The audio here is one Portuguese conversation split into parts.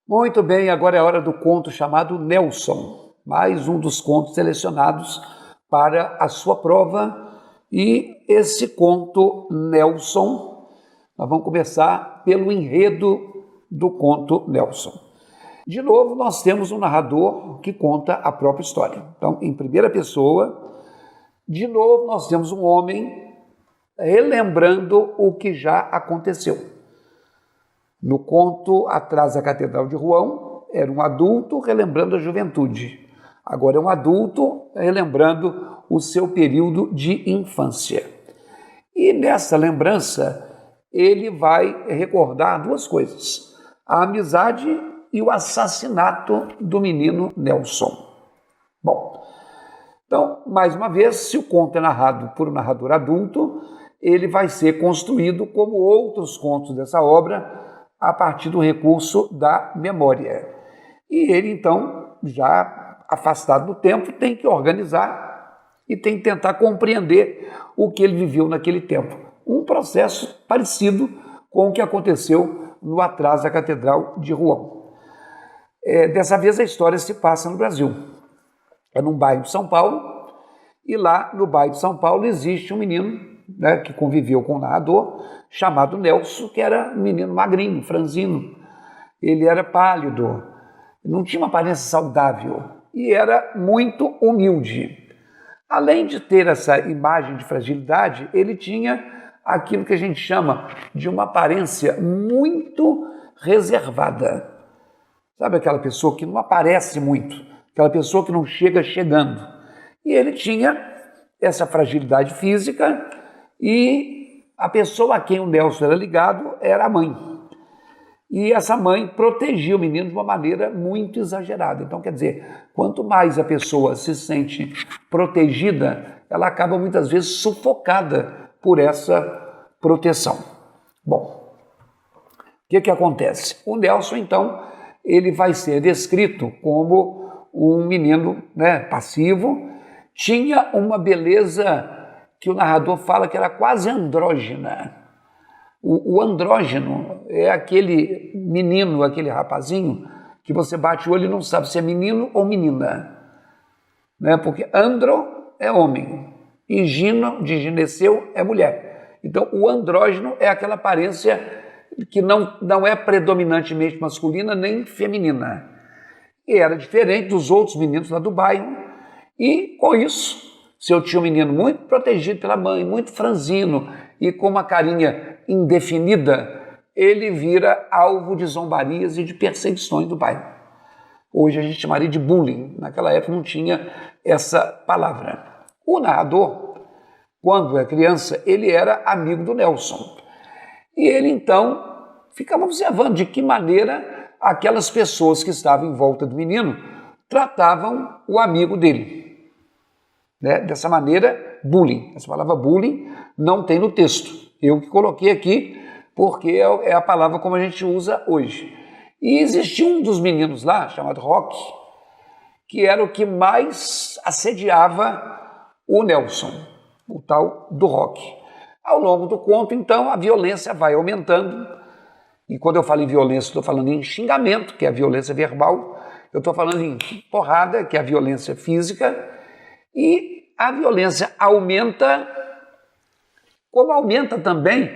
Muito bem, agora é a hora do conto chamado Nelson, mais um dos contos selecionados para a sua prova. E esse conto Nelson, nós vamos começar pelo enredo do conto Nelson. De novo, nós temos um narrador que conta a própria história. Então, em primeira pessoa, de novo, nós temos um homem relembrando o que já aconteceu. No conto Atrás da Catedral de Rouen, era um adulto relembrando a juventude. Agora é um adulto relembrando o seu período de infância. E nessa lembrança, ele vai recordar duas coisas: a amizade e o assassinato do menino Nelson. Bom, então, mais uma vez, se o conto é narrado por um narrador adulto, ele vai ser construído como outros contos dessa obra, a partir do recurso da memória. E ele, então, já afastado do tempo, tem que organizar e tem que tentar compreender o que ele viveu naquele tempo. Um processo parecido com o que aconteceu no Atrás da Catedral de Rouen. Dessa vez a história se passa no Brasil. É num bairro de São Paulo, e lá no bairro de São Paulo existe um menino, né, que conviveu com o narrador, chamado Nelson, que era um menino magrinho, franzino. Ele era pálido, não tinha uma aparência saudável e era muito humilde. Além de ter essa imagem de fragilidade, ele tinha aquilo que a gente chama de uma aparência muito reservada. Sabe aquela pessoa que não aparece muito, aquela pessoa que não chega chegando. E ele tinha essa fragilidade física e a pessoa a quem o Nelson era ligado era a mãe. E essa mãe protegia o menino de uma maneira muito exagerada. Então, quer dizer, quanto mais a pessoa se sente protegida, ela acaba muitas vezes sufocada por essa proteção. Bom, o que acontece? O Nelson, então, ele vai ser descrito como um menino, né, passivo, tinha uma beleza que o narrador fala que era quase andrógena. O andrógeno é aquele menino, aquele rapazinho, que você bate o olho e não sabe se é menino ou menina. Né? Porque andro é homem e gino, de gineceu, é mulher. Então, o andrógeno é aquela aparência que não é predominantemente masculina nem feminina. E era diferente dos outros meninos lá do bairro. E, com isso, se eu tinha um menino muito protegido pela mãe, muito franzino e com uma carinha indefinida, ele vira alvo de zombarias e de perseguições do bairro. Hoje a gente chamaria de bullying. Naquela época não tinha essa palavra. O narrador, quando é criança, ele era amigo do Nelson. E ele, então, ficava observando de que maneira aquelas pessoas que estavam em volta do menino tratavam o amigo dele. Né? Dessa maneira, bullying. Essa palavra bullying não tem no texto. Eu que coloquei aqui porque é a palavra como a gente usa hoje. E existia um dos meninos lá, chamado Roque, que era o que mais assediava o Nelson, o tal do Roque. Ao longo do conto, então, a violência vai aumentando. E quando eu falo em violência, estou falando em xingamento, que é a violência verbal. Eu estou falando em porrada, que é a violência física. E a violência aumenta, como aumenta também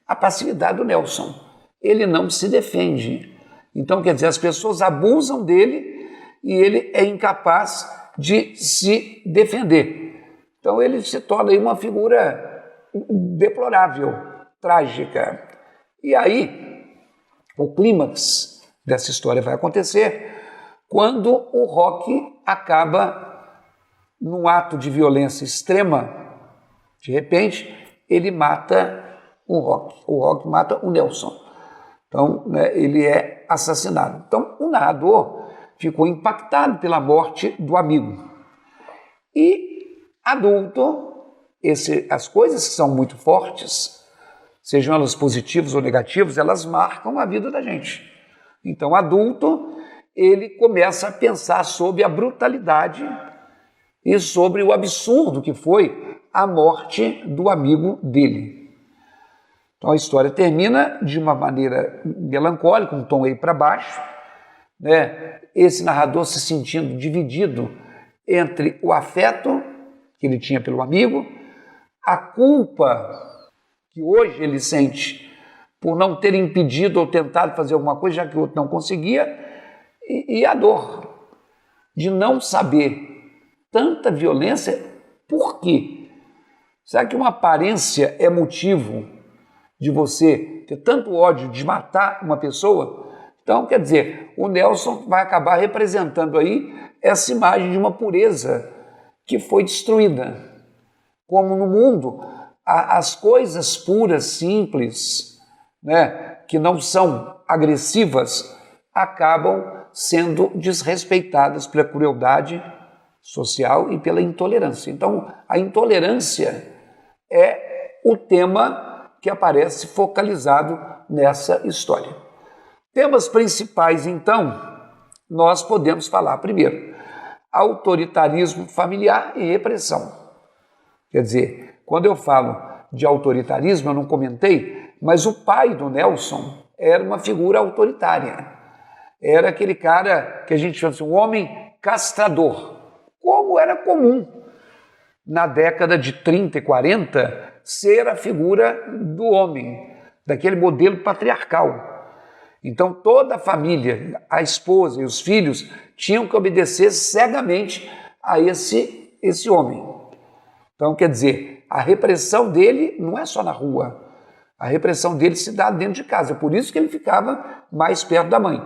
a passividade do Nelson. Ele não se defende. Então, quer dizer, as pessoas abusam dele e ele é incapaz de se defender. Então, ele se torna aí uma figura deplorável, trágica. E aí, o clímax dessa história vai acontecer quando o Roque acaba num ato de violência extrema. De repente, ele mata o Roque mata o Nelson. Então, né, ele é assassinado. Então, o narrador ficou impactado pela morte do amigo. E, adulto, as coisas que são muito fortes, sejam elas positivas ou negativas, elas marcam a vida da gente. Então, adulto, ele começa a pensar sobre a brutalidade e sobre o absurdo que foi a morte do amigo dele. Então a história termina de uma maneira melancólica, um tom aí para baixo, né, esse narrador se sentindo dividido entre o afeto que ele tinha pelo amigo, a culpa que hoje ele sente por não ter impedido ou tentado fazer alguma coisa, já que o outro não conseguia, e a dor de não saber tanta violência. Por quê? Será que uma aparência é motivo de você ter tanto ódio de matar uma pessoa? Então, quer dizer, o Nelson vai acabar representando aí essa imagem de uma pureza que foi destruída. Como no mundo, as coisas puras, simples, né, que não são agressivas, acabam sendo desrespeitadas pela crueldade social e pela intolerância. Então, a intolerância é o tema que aparece focalizado nessa história. Temas principais, então, nós podemos falar primeiro: autoritarismo familiar e repressão. Quer dizer, quando eu falo de autoritarismo, eu não comentei, mas o pai do Nelson era uma figura autoritária. Era aquele cara que a gente chama assim, um homem castrador, como era comum na década de 30 e 40 ser a figura do homem, daquele modelo patriarcal. Então toda a família, a esposa e os filhos tinham que obedecer cegamente a esse homem. Então, quer dizer, a repressão dele não é só na rua, a repressão dele se dá dentro de casa, por isso que ele ficava mais perto da mãe.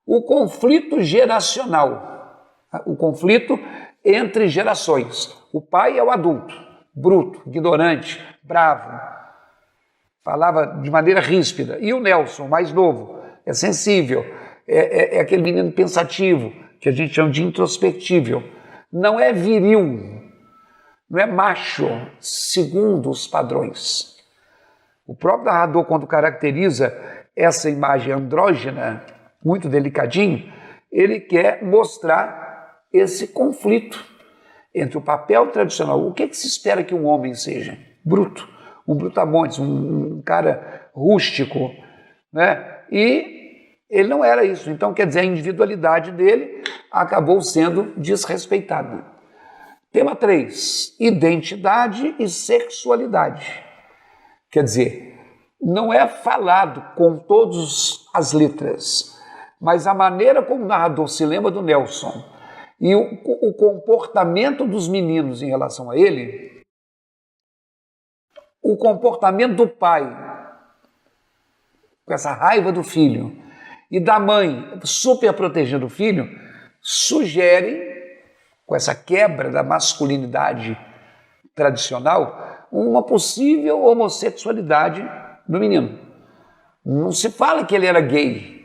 O conflito geracional, o conflito entre gerações. O pai é o adulto, bruto, ignorante, bravo, falava de maneira ríspida. E o Nelson, mais novo, é sensível, é aquele menino pensativo, que a gente chama de introspectível. Não é viril, não é macho, segundo os padrões. O próprio narrador, quando caracteriza essa imagem andrógena, muito delicadinho, ele quer mostrar esse conflito entre o papel tradicional. O que se espera que um homem seja? Bruto, um brutamontes, um cara rústico, né? E ele não era isso. Então, quer dizer, a individualidade dele acabou sendo desrespeitada. Tema 3, identidade e sexualidade. Quer dizer, não é falado com todas as letras, mas a maneira como o narrador se lembra do Nelson e o comportamento dos meninos em relação a ele, o comportamento do pai, com essa raiva do filho, e da mãe super protegendo o filho, sugerem, com essa quebra da masculinidade tradicional, uma possível homossexualidade do menino. Não se fala que ele era gay,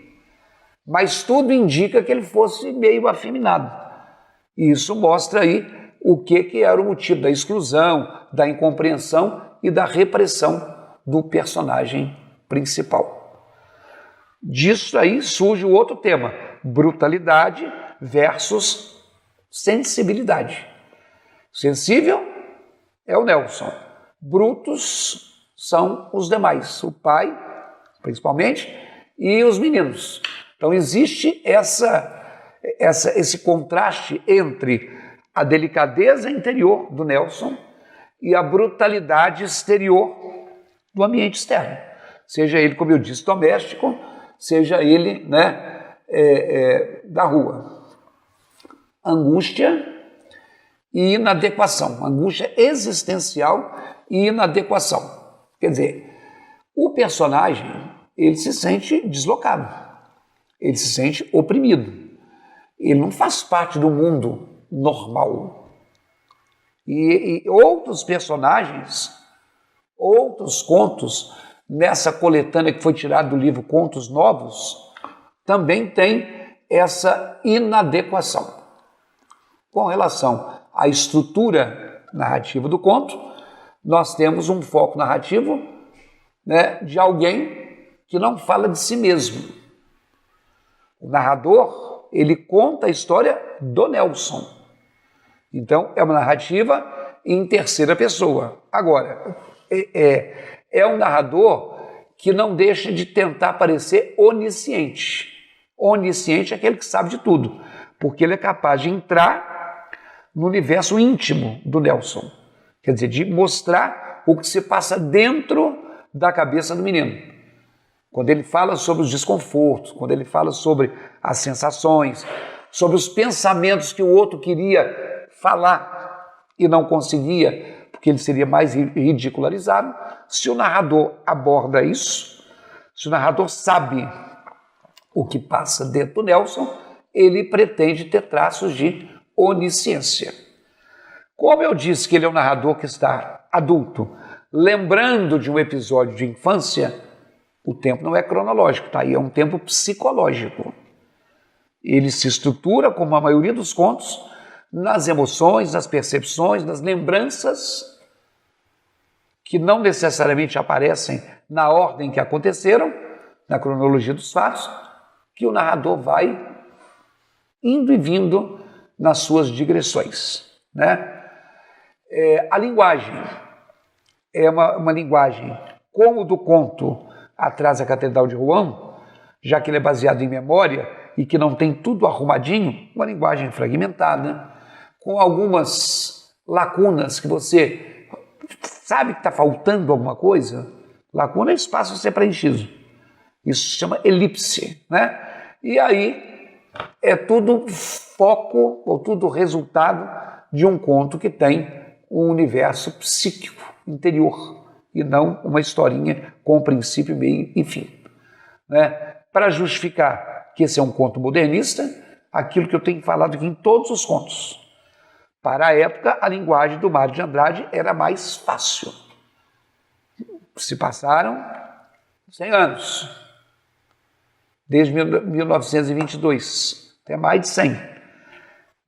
mas tudo indica que ele fosse meio afeminado. E isso mostra aí o que era o motivo da exclusão, da incompreensão e da repressão do personagem principal. Disso aí surge o outro tema, brutalidade versus sensibilidade. Sensível é o Nelson, brutos são os demais, o pai, principalmente, e os meninos. Então existe esse contraste entre a delicadeza interior do Nelson e a brutalidade exterior do ambiente externo. Seja ele, como eu disse, doméstico, seja ele, né, da rua. Angústia e inadequação. Angústia existencial e inadequação. Quer dizer, o personagem, ele se sente deslocado, ele se sente oprimido, ele não faz parte do mundo normal. E outros personagens, outros contos, nessa coletânea que foi tirada do livro Contos Novos, também tem essa inadequação. Com relação à estrutura narrativa do conto, nós temos um foco narrativo, né, de alguém que não fala de si mesmo. O narrador, ele conta a história do Nelson. Então, é uma narrativa em terceira pessoa. Agora, é um narrador que não deixa de tentar parecer onisciente. Onisciente é aquele que sabe de tudo, porque ele é capaz de entrar no universo íntimo do Nelson, quer dizer, de mostrar o que se passa dentro da cabeça do menino. Quando ele fala sobre os desconfortos, quando ele fala sobre as sensações, sobre os pensamentos que o outro queria falar e não conseguia, porque ele seria mais ridicularizado, se o narrador aborda isso, se o narrador sabe o que passa dentro do Nelson, ele pretende ter traços de onisciência. Como eu disse que ele é um narrador que está adulto, lembrando de um episódio de infância, o tempo não é cronológico, tá? Aí é um tempo psicológico. Ele se estrutura, como a maioria dos contos, nas emoções, nas percepções, nas lembranças, que não necessariamente aparecem na ordem que aconteceram, na cronologia dos fatos, que o narrador vai indo e vindo nas suas digressões, né? A linguagem é uma linguagem como do conto Atrás da Catedral de Rouen, já que ele é baseado em memória e que não tem tudo arrumadinho, uma linguagem fragmentada, com algumas lacunas que você sabe que está faltando alguma coisa. Lacuna é espaço a ser preenchido. Isso se chama elipse, né? E aí é tudo foco ou tudo resultado de um conto que tem um universo psíquico interior e não uma historinha com princípio, meio e fim, né? Para justificar que esse é um conto modernista, aquilo que eu tenho falado aqui em todos os contos. Para a época, a linguagem do Mário de Andrade era mais fácil. Se passaram 100 anos, desde 1922, até mais de 100.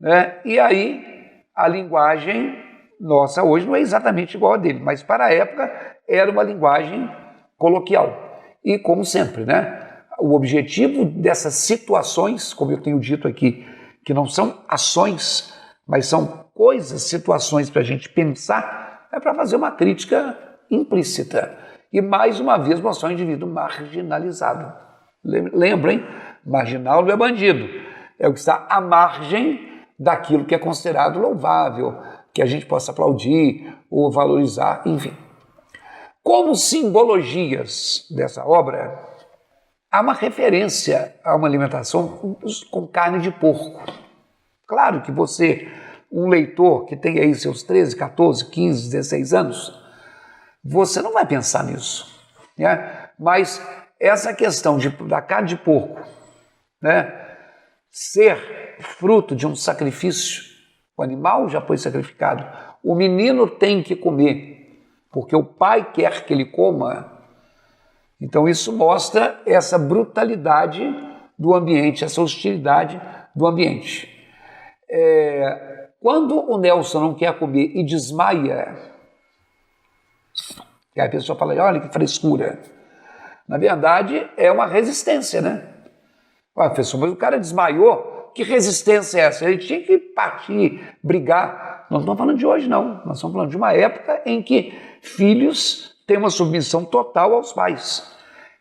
Né? E aí, a linguagem nossa hoje não é exatamente igual a dele, mas para a época era uma linguagem coloquial. E como sempre, né? O objetivo dessas situações, como eu tenho dito aqui, que não são ações, mas são coisas, situações para a gente pensar, é para fazer uma crítica implícita. E mais uma vez mostrar um indivíduo marginalizado. Lembrem, marginal não é bandido, é o que está à margem daquilo que é considerado louvável, que a gente possa aplaudir ou valorizar, enfim. Como simbologias dessa obra, há uma referência a uma alimentação com carne de porco. Claro que você, um leitor que tem aí seus 13, 14, 15, 16 anos, você não vai pensar nisso, né? Mas essa questão da carne de porco, né, ser fruto de um sacrifício, o animal já foi sacrificado, o menino tem que comer, porque o pai quer que ele coma. Então isso mostra essa brutalidade do ambiente, essa hostilidade do ambiente. Quando o Nelson não quer comer e desmaia, e a pessoa fala, olha que frescura. Na verdade, é uma resistência, né? Professor, mas o cara desmaiou, que resistência é essa? Ele tinha que partir, brigar. Nós não estamos falando de hoje, não. Nós estamos falando de uma época em que filhos têm uma submissão total aos pais.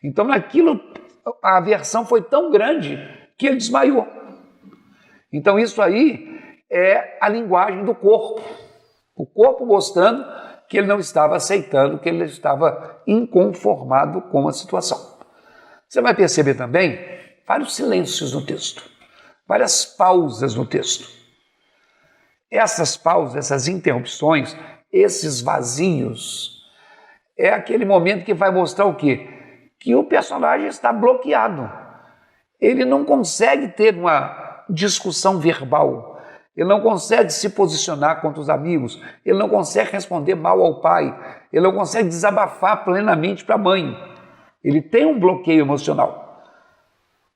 Então, naquilo, a aversão foi tão grande que ele desmaiou. Então, isso aí é a linguagem do corpo. O corpo mostrando que ele não estava aceitando, que ele estava inconformado com a situação. Você vai perceber também vários silêncios no texto, várias pausas no texto. Essas pausas, essas interrupções, esses vazios, é aquele momento que vai mostrar o quê? Que o personagem está bloqueado. Ele não consegue ter uma discussão verbal, ele não consegue se posicionar contra os amigos, ele não consegue responder mal ao pai, ele não consegue desabafar plenamente para a mãe. Ele tem um bloqueio emocional.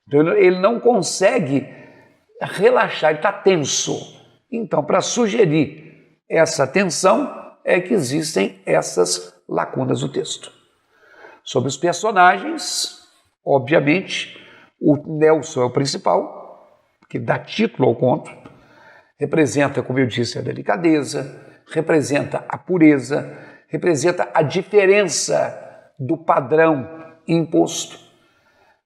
Então, ele não consegue relaxar, ele está tenso. Então, para sugerir essa tensão, é que existem essas lacunas no texto. Sobre os personagens, obviamente, o Nelson é o principal, que dá título ao conto, representa, como eu disse, a delicadeza, representa a pureza, representa a diferença do padrão imposto.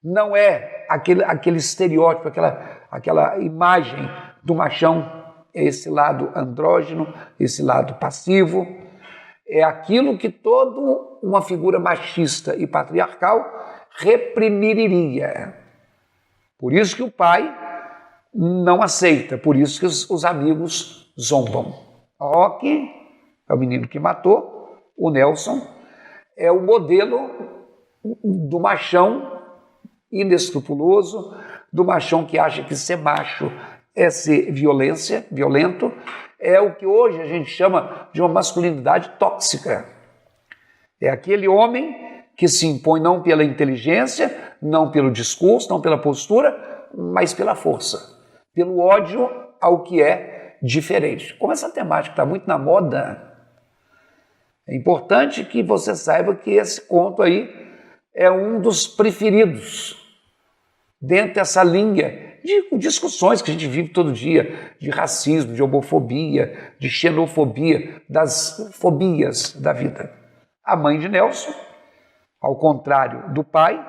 Não é aquele estereótipo, aquela imagem do machão, é esse lado andrógeno, esse lado passivo, é aquilo que toda uma figura machista e patriarcal reprimiria. Por isso que o pai não aceita, por isso que os amigos zombam. Rocky é o menino que matou, o Nelson é o modelo do machão inescrupuloso, do machão que acha que ser macho é ser violento, é o que hoje a gente chama de uma masculinidade tóxica. É aquele homem que se impõe não pela inteligência, não pelo discurso, não pela postura, mas pela força, pelo ódio ao que é diferente. Como essa temática está muito na moda, é importante que você saiba que esse conto aí é um dos preferidos dentro dessa linha de discussões que a gente vive todo dia, de racismo, de homofobia, de xenofobia, das fobias da vida. A mãe de Nelson, ao contrário do pai,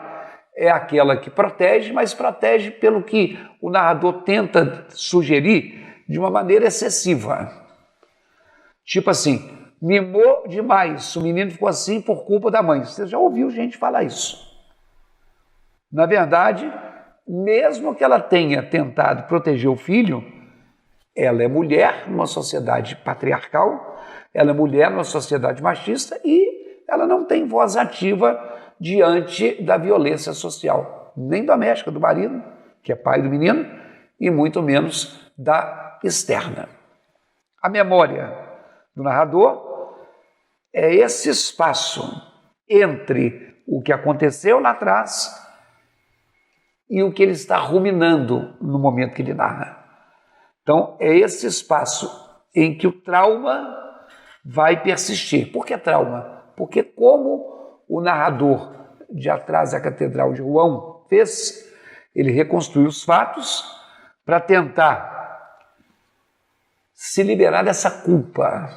é aquela que protege, mas protege pelo que o narrador tenta sugerir de uma maneira excessiva. Tipo assim, mimou demais, o menino ficou assim por culpa da mãe. Você já ouviu gente falar isso. Na verdade, mesmo que ela tenha tentado proteger o filho, ela é mulher numa sociedade patriarcal, ela é mulher numa sociedade machista e ela não tem voz ativa diante da violência social, nem doméstica do marido, que é pai do menino, e muito menos da externa. A memória do narrador é esse espaço entre o que aconteceu lá atrás e o que ele está ruminando no momento que ele narra. Então, é esse espaço em que o trauma vai persistir. Por que trauma? Porque como o narrador de Atrás da Catedral de Rouen fez, ele reconstruiu os fatos para tentar se liberar dessa culpa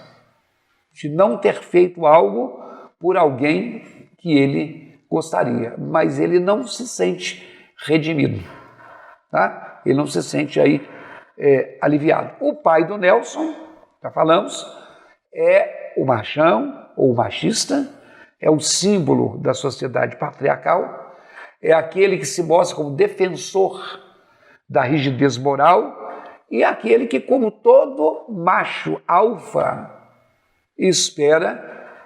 de não ter feito algo por alguém que ele gostaria, mas ele não se sente redimido, tá? Ele não se sente aí aliviado. O pai do Nelson, já falamos, é o machão ou o machista, é o símbolo da sociedade patriarcal, é aquele que se mostra como defensor da rigidez moral e é aquele que, como todo macho alfa, espera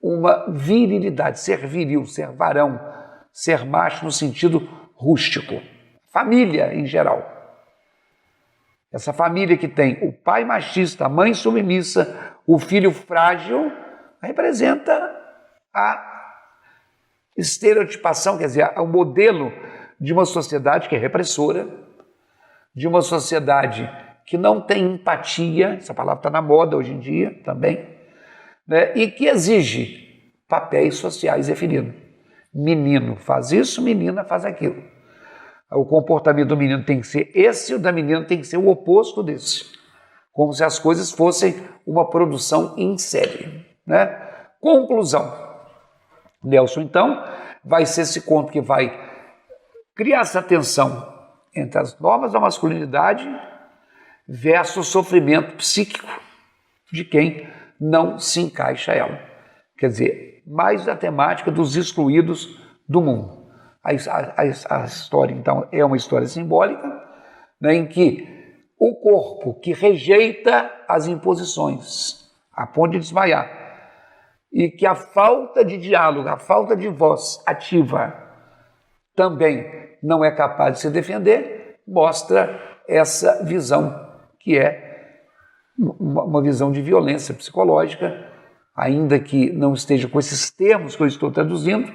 uma virilidade, ser viril, ser varão, ser macho no sentido rústico. Família em geral. Essa família que tem o pai machista, a mãe submissa, o filho frágil, representa a estereotipação, quer dizer, o modelo de uma sociedade que é repressora, de uma sociedade que não tem empatia, essa palavra está na moda hoje em dia também, né, e que exige papéis sociais definidos. Menino faz isso, menina faz aquilo. O comportamento do menino tem que ser esse, o da menina tem que ser o oposto desse. Como se as coisas fossem uma produção em série, né? Conclusão. Nelson, então, vai ser esse conto que vai criar essa tensão entre as normas da masculinidade versus o sofrimento psíquico de quem não se encaixa a ela. Quer dizer, mais da temática dos excluídos do mundo. A história, então, é uma história simbólica, né, em que o corpo que rejeita as imposições, a ponto de desmaiar, e que a falta de diálogo, a falta de voz ativa também não é capaz de se defender, mostra essa visão que é uma visão de violência psicológica, ainda que não esteja com esses termos que eu estou traduzindo,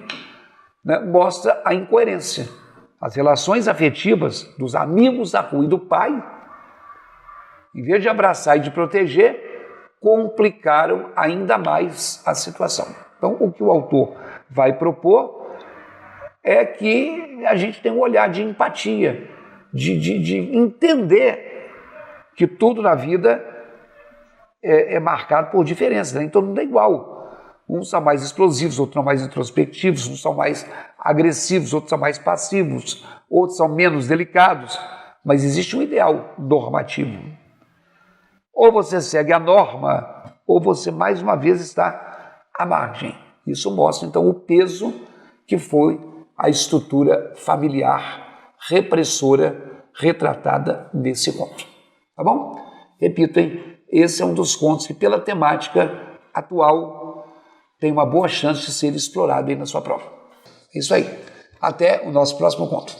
né, mostra a incoerência. As relações afetivas dos amigos da rua e do pai, em vez de abraçar e de proteger, complicaram ainda mais a situação. Então, o que o autor vai propor é que a gente tem um olhar de empatia, de entender que tudo na vida é marcado por diferenças, nem todo mundo é igual. Uns são mais explosivos, outros são mais introspectivos, uns são mais agressivos, outros são mais passivos, outros são menos delicados, mas existe um ideal normativo. Ou você segue a norma, ou você mais uma vez está à margem. Isso mostra então o peso que foi a estrutura familiar repressora retratada nesse conto. Tá bom? Repito, hein? Esse é um dos contos que, pela temática atual, tem uma boa chance de ser explorado aí na sua prova. É isso aí. Até o nosso próximo conto.